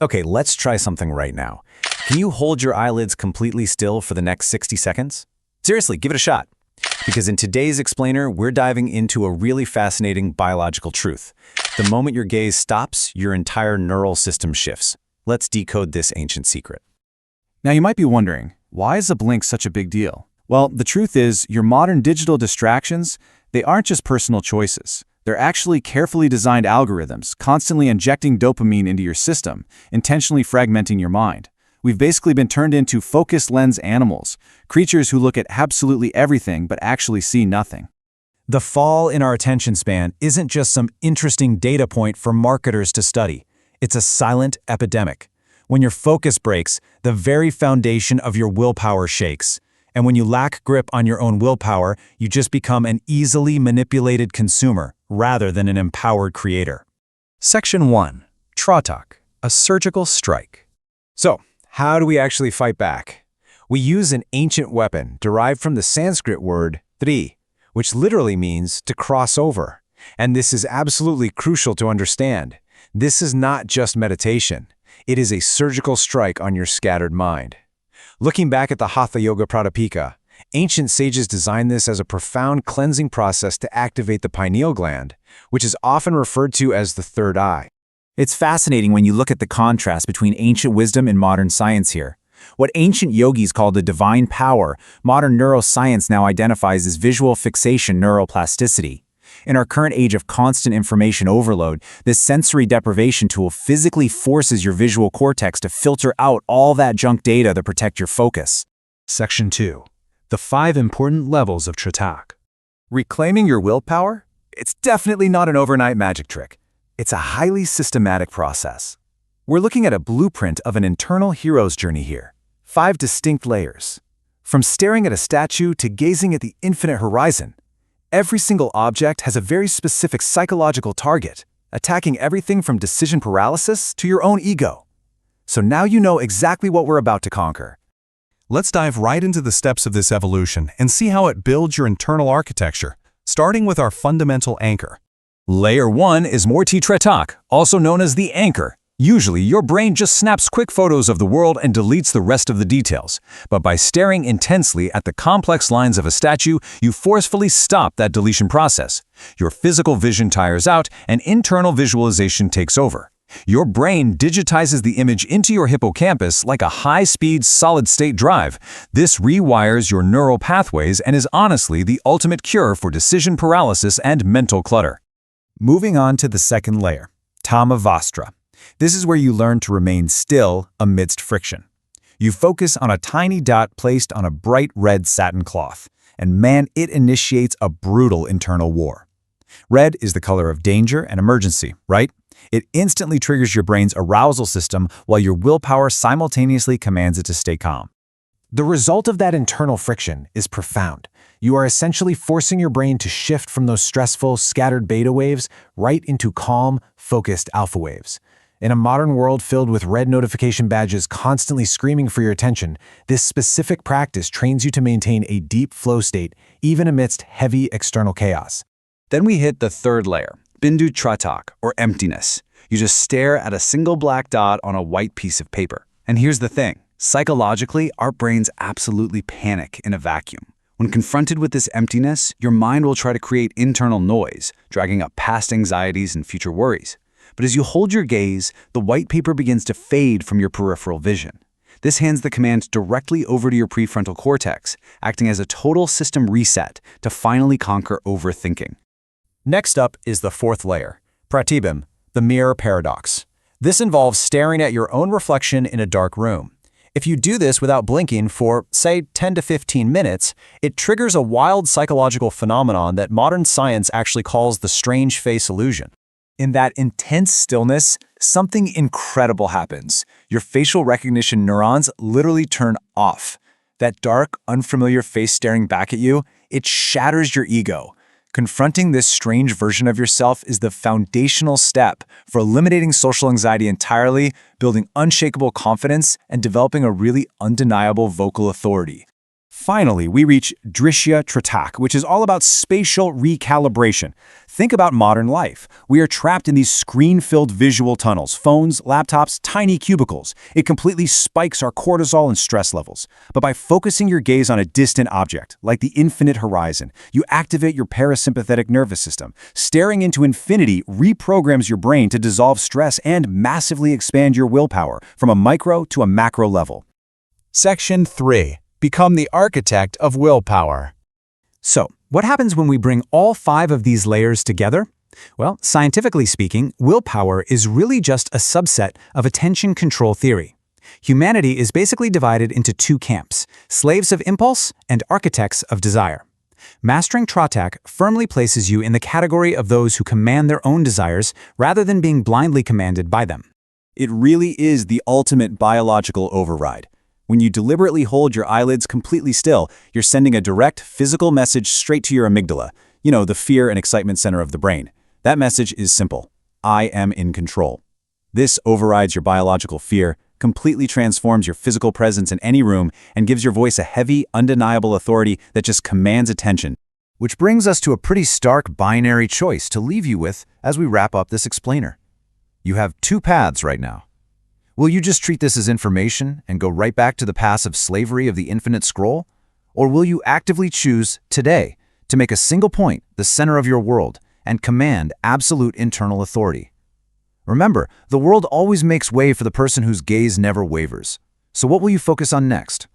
Okay, let's try something right now. Can you hold your eyelids completely still for the next 60 seconds? Seriously, give it a shot. Because in today's explainer, we're diving into a really fascinating biological truth. The moment your gaze stops, your entire neural system shifts. Let's decode this ancient secret. Now you might be wondering, why is a blink such a big deal? Well, the truth is, your modern digital distractions, they aren't just personal choices. They're actually carefully designed algorithms, constantly injecting dopamine into your system, intentionally fragmenting your mind. We've basically been turned into focused lens animals, creatures who look at absolutely everything but actually see nothing. The fall in our attention span isn't just some interesting data point for marketers to study. It's a silent epidemic. When your focus breaks, the very foundation of your willpower shakes. And when you lack grip on your own willpower, you just become an easily manipulated consumer rather than an empowered creator. Section 1. Tratak, a surgical strike. So, how do we actually fight back? We use an ancient weapon derived from the Sanskrit word thri, which literally means to cross over. And this is absolutely crucial to understand. This is not just meditation. It is a surgical strike on your scattered mind. Looking back at the Hatha Yoga Pradipika, ancient sages designed this as a profound cleansing process to activate the pineal gland, which is often referred to as the third eye. It's fascinating when you look at the contrast between ancient wisdom and modern science here. What ancient yogis called the divine power, modern neuroscience now identifies as visual fixation neuroplasticity. In our current age of constant information overload, this sensory deprivation tool physically forces your visual cortex to filter out all that junk data that protect your focus. Section 2. The 5 important levels of Tratak. Reclaiming your willpower? It's definitely not an overnight magic trick. It's a highly systematic process. We're looking at a blueprint of an internal hero's journey here. 5 distinct layers. From staring at a statue to gazing at the infinite horizon, every single object has a very specific psychological target, attacking everything from decision paralysis to your own ego. So now you know exactly what we're about to conquer. Let's dive right into the steps of this evolution and see how it builds your internal architecture, starting with our fundamental anchor. Layer 1 is Murti Tratak, also known as the anchor. Usually, your brain just snaps quick photos of the world and deletes the rest of the details. But by staring intensely at the complex lines of a statue, you forcefully stop that deletion process. Your physical vision tires out and internal visualization takes over. Your brain digitizes the image into your hippocampus like a high-speed, solid-state drive. This rewires your neural pathways and is honestly the ultimate cure for decision paralysis and mental clutter. Moving on to the second layer, Tamavastra. This is where you learn to remain still amidst friction. You focus on a tiny dot placed on a bright red satin cloth, and man, it initiates a brutal internal war. Red is the color of danger and emergency, right? It instantly triggers your brain's arousal system while your willpower simultaneously commands it to stay calm. The result of that internal friction is profound. You are essentially forcing your brain to shift from those stressful, scattered beta waves right into calm, focused alpha waves. In a modern world filled with red notification badges constantly screaming for your attention, this specific practice trains you to maintain a deep flow state, even amidst heavy external chaos. Then we hit the third layer, Bindu Tratak, or emptiness. You just stare at a single black dot on a white piece of paper. And here's the thing. Psychologically, our brains absolutely panic in a vacuum. When confronted with this emptiness, your mind will try to create internal noise, dragging up past anxieties and future worries. But as you hold your gaze, the white paper begins to fade from your peripheral vision. This hands the command directly over to your prefrontal cortex, acting as a total system reset to finally conquer overthinking. Next up is the fourth layer, Pratibim, the mirror paradox. This involves staring at your own reflection in a dark room. If you do this without blinking for, say, 10 to 15 minutes, it triggers a wild psychological phenomenon that modern science actually calls the strange face illusion. In that intense stillness, something incredible happens. Your facial recognition neurons literally turn off. That dark, unfamiliar face staring back at you, it shatters your ego. Confronting this strange version of yourself is the foundational step for eliminating social anxiety entirely, building unshakable confidence, and developing a really undeniable vocal authority. Finally, we reach Drishya Tratak, which is all about spatial recalibration. Think about modern life. We are trapped in these screen-filled visual tunnels, phones, laptops, tiny cubicles. It completely spikes our cortisol and stress levels. But by focusing your gaze on a distant object, like the infinite horizon, you activate your parasympathetic nervous system. Staring into infinity reprograms your brain to dissolve stress and massively expand your willpower from a micro to a macro level. Section 3. Become the architect of willpower. So, what happens when we bring all 5 of these layers together? Well, scientifically speaking, willpower is really just a subset of attention control theory. Humanity is basically divided into 2 camps, slaves of impulse and architects of desire. Mastering Tratak firmly places you in the category of those who command their own desires rather than being blindly commanded by them. It really is the ultimate biological override. When you deliberately hold your eyelids completely still, you're sending a direct physical message straight to your amygdala, the fear and excitement center of the brain. That message is simple. I am in control. This overrides your biological fear, completely transforms your physical presence in any room, and gives your voice a heavy, undeniable authority that just commands attention. Which brings us to a pretty stark binary choice to leave you with as we wrap up this explainer. You have 2 paths right now. Will you just treat this as information and go right back to the passive slavery of the infinite scroll? Or will you actively choose, today, to make a single point the center of your world and command absolute internal authority? Remember, the world always makes way for the person whose gaze never wavers. So what will you focus on next?